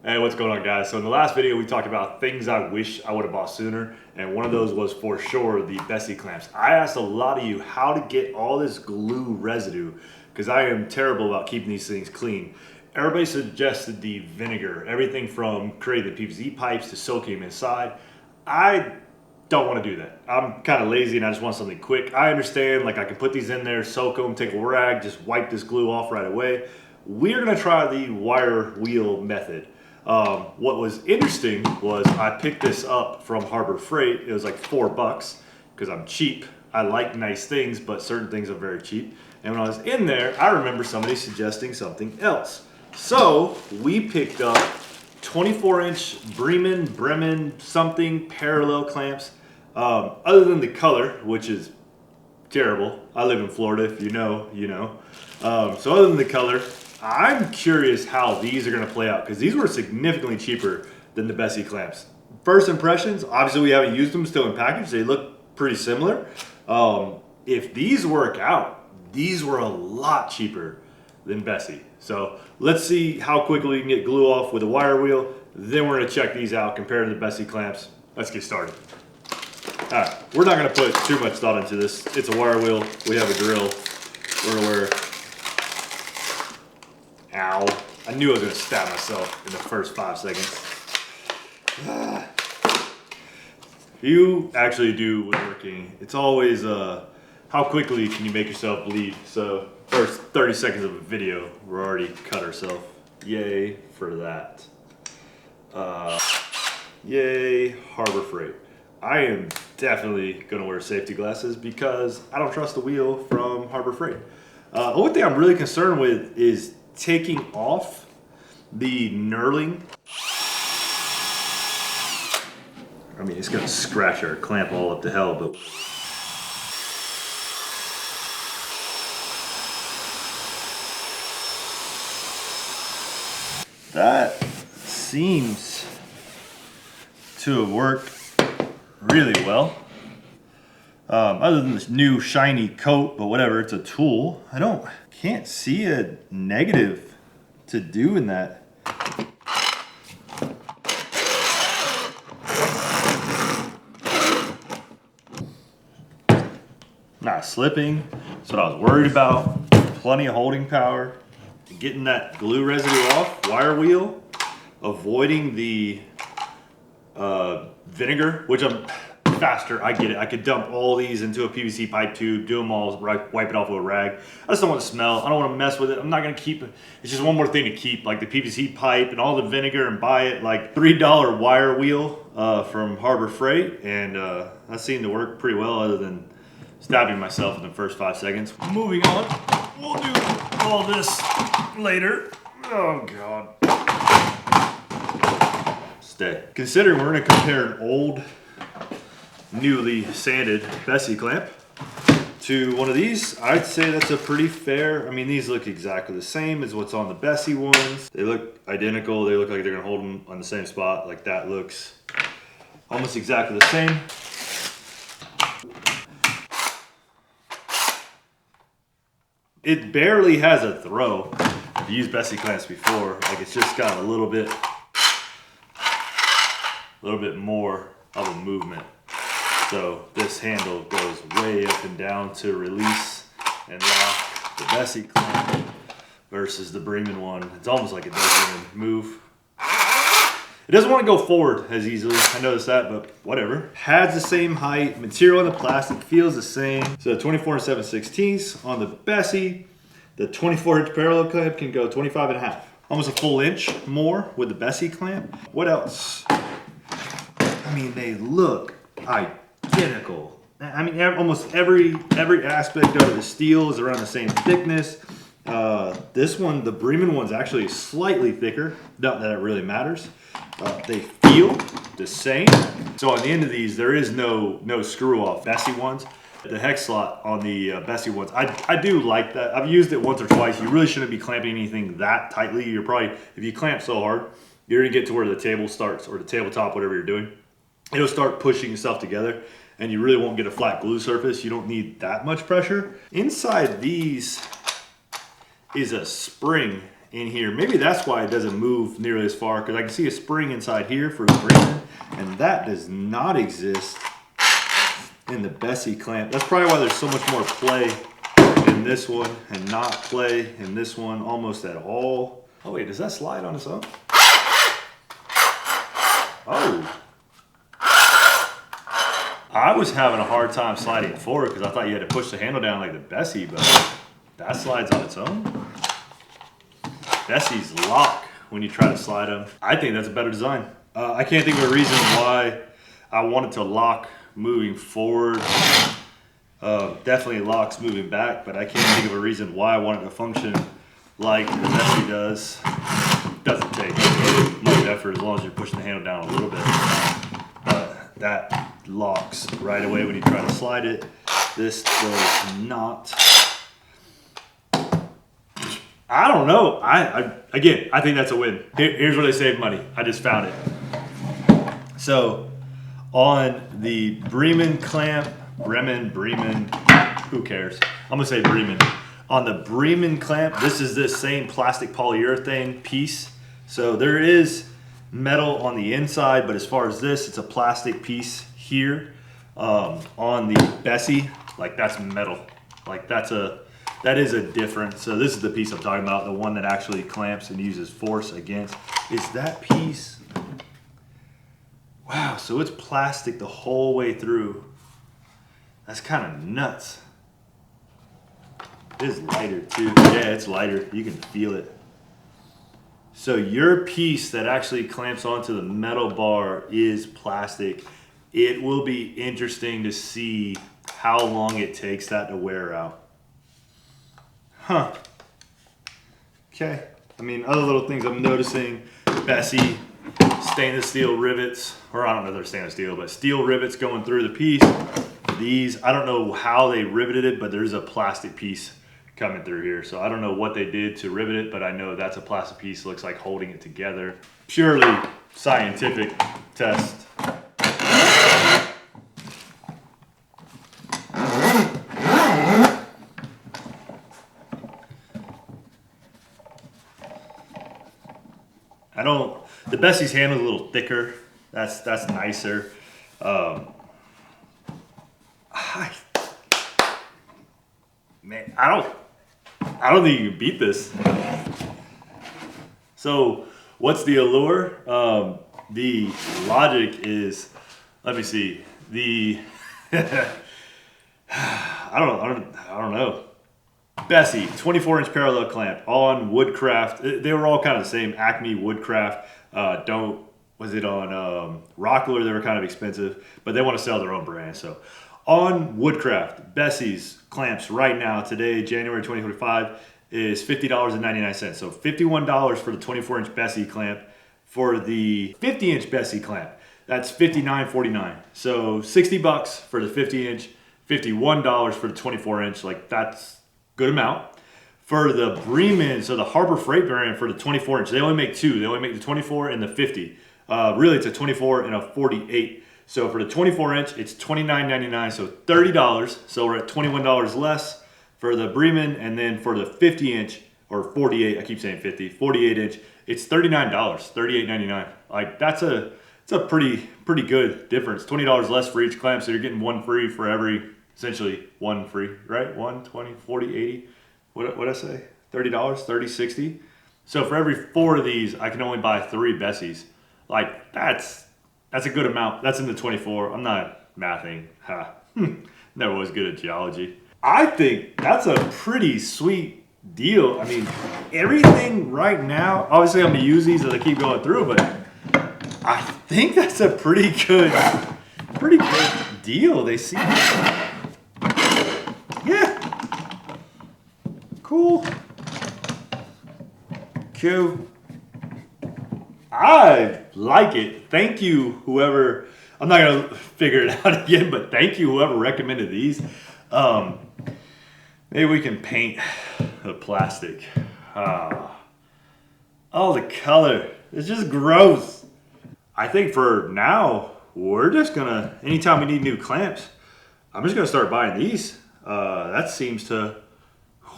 Hey, what's going on, guys? So in the last video, we talked about things I wish I would have bought sooner, and one of those was for sure the Bessey clamps. I asked a lot of you how to get all this glue residue, because I am terrible about keeping these things clean. Everybody suggested the vinegar, everything from creating the PVC pipes to soaking them inside. I don't want to do that. I'm kind of lazy and I just want something quick. I understand, like I can put these in there, soak them, take a rag, just wipe this glue off right away. We're gonna try the wire wheel method. What was interesting was I picked this up from Harbor Freight. It was like $4 because I'm cheap. I like nice things, but certain things are very cheap. And when I was in there, I remember somebody suggesting something else. So we picked up 24-inch Bremen something parallel clamps. Other than the color, which is terrible. I live in Florida, if you know, you know. So other than the color, I'm curious how these are going to play out because these were significantly cheaper than the Bessey clamps. First impressions, obviously we haven't used them, still in package. They look pretty similar. If these work out, these were a lot cheaper than Bessey. So let's see how quickly we can get glue off with a wire wheel. Then we're going to check these out compared to the Bessey clamps. Let's get started. All right, we're not going to put too much thought into this. It's a wire wheel. We have a drill. We're going to wear... Ow. I knew I was going to stab myself in the first 5 seconds. You actually do woodworking. It's always how quickly can you make yourself bleed. So first 30 seconds of a video, we're already cut ourselves. Yay for that. Yay Harbor Freight. I am definitely going to wear safety glasses because I don't trust the wheel from Harbor Freight. One thing I'm really concerned with is taking off the knurling. I mean, it's gonna scratch our clamp all up to hell, but that seems to have worked really well. Other than this new shiny coat, but whatever, it's a tool. Can't see a negative to do in that. Not slipping, that's what I was worried about. Plenty of holding power. Getting that glue residue off, wire wheel, avoiding the vinegar, which I'm faster, I get it. I could dump all these into a PVC pipe tube, do them all, wipe it off with a rag. I just don't want to smell. I don't want to mess with it. I'm not going to keep it. It's just one more thing to keep, like the PVC pipe and all the vinegar, and buy it like $3 wire wheel from Harbor Freight. And that seemed to work pretty well other than stabbing myself in the first 5 seconds. Moving on, we'll do all this later. Oh God. Stay. Considering we're going to compare an old newly sanded Bessey clamp to one of these, I'd say that's a pretty fair. I mean, these look exactly the same as what's on the Bessey ones. They look identical. They look like they're gonna hold them on the same spot. Like that looks almost exactly the same. It barely has a throw. I've used Bessey clamps before. Like it's just got a little bit more of a movement. So this handle goes way up and down to release and lock the Bessey clamp versus the Bremen one. It's almost like it doesn't even move. It doesn't want to go forward as easily. I noticed that, but whatever. Has the same height. Material on the plastic feels the same. So 24 7/16 on the Bessey. The 24-inch parallel clamp can go 25.5. Almost a full inch more with the Bessey clamp. What else? I mean, they look identical. I mean, almost every aspect of the steel is around the same thickness. This one, the Bremen one's actually slightly thicker. Not that it really matters. They feel the same. So on the end of these, there is no screw off. Bessey ones, the hex slot on the Bessey ones, I do like that. I've used it once or twice. You really shouldn't be clamping anything that tightly. You're probably, if you clamp so hard, you're gonna get to where the table starts, or the tabletop, whatever you're doing. It'll start pushing yourself together and you really won't get a flat glue surface. You don't need that much pressure. Inside these is a spring in here. Maybe that's why it doesn't move nearly as far, because I can see a spring inside here for the Bremen, and that does not exist in the Bessey clamp. That's probably why there's so much more play in this one and not play in this one almost at all. Oh wait, does that slide on its own? Oh. I was having a hard time sliding it forward because I thought you had to push the handle down like the Bessey, but that slides on its own. Bessey's lock when you try to slide them. I think that's a better design. I can't think of a reason why I wanted to lock moving forward. Definitely locks moving back, but I can't think of a reason why I want it to function like the Bessey does. Doesn't take much effort as long as you're pushing the handle down a little bit. But that locks right away when you try to slide it. This does not. I don't know. Again, I think that's a win. Here's where they save money. I just found it. So on the Bremen clamp, Bremen, who cares? I'm gonna say Bremen. On the Bremen clamp, this is this same plastic polyurethane piece. So there is metal on the inside, but as far as this, it's a plastic piece here. On the Bessey, like that's metal. Like that is a difference. So this is the piece I'm talking about, the one that actually clamps and uses force against. Is that piece? Wow, so it's plastic the whole way through. That's kind of nuts. It is lighter too. Yeah, it's lighter. You can feel it. So your piece that actually clamps onto the metal bar is plastic. It will be interesting to see how long it takes that to wear out. Huh. Okay. I mean, other little things I'm noticing, Bessey, stainless steel rivets, or I don't know if they're stainless steel, but steel rivets going through the piece. These, I don't know how they riveted it, but there's a plastic piece coming through here. So I don't know what they did to rivet it, but I know that's a plastic piece, looks like holding it together. Purely scientific test. The Bessey's handle is a little thicker. That's nicer. Man, I don't think you can beat this. So what's the allure? The logic is, let me see. I don't know. Bessey, 24-inch parallel clamp on Woodcraft. They were all kind of the same. Acme, Woodcraft. Was it on Rockler? They were kind of expensive, but they want to sell their own brand. So on Woodcraft, Bessey's clamps right now, today, January 2025, is $50.99. So $51 for the 24-inch Bessey clamp. For the 50-inch Bessey clamp, that's $59.49. So $60 for the 50-inch, $51 for the 24-inch. Like that's good amount. For the Bremen, so the Harbor Freight variant for the 24-inch, they only make two. They only make the 24 and the 50. Really, it's a 24 and a 48. So for the 24-inch, it's $29.99, so $30. So we're at $21 less for the Bremen, and then for the 50-inch, or 48, I keep saying 50, 48-inch, it's $39, $38.99. Like it's a pretty good difference. $20 less for each clamp, so you're getting one free for every, essentially one free, right? 1, 20, 40, 80. What'd I say? $30, 30, 60. So for every 4 of these, I can only buy 3 Besseys. Like that's a good amount. That's in the 24. I'm not mathing. Never was good at geology. I think that's a pretty sweet deal. I mean, everything right now, obviously I'm gonna use these as I keep going through, but I think that's a pretty good deal. They seem, yeah. Cool. I like it. Thank you, whoever. I'm not gonna figure it out again, but thank you, whoever recommended these. Maybe we can paint the plastic. Oh, the color. It's just gross. I think for now, we're just gonna, anytime we need new clamps, I'm just gonna start buying these. That seems to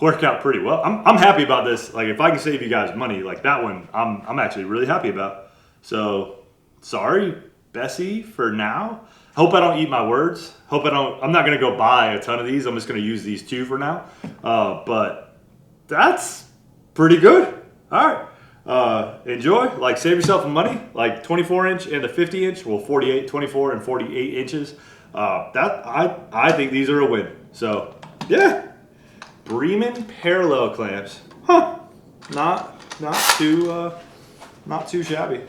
work out pretty well. I'm happy about this. Like if I can save you guys money, like that one, I'm actually really happy about. So sorry, Bessey, for now. Hope I don't eat my words. Hope I don't. I'm not gonna go buy a ton of these. I'm just gonna use these 2 for now. But that's pretty good. All right. Enjoy. Like save yourself some money. Like 24-inch and the 50-inch. Well, 48, 24, and 48 inches. I think these are a win. So yeah. Bremen parallel clamps. Huh. Not too shabby.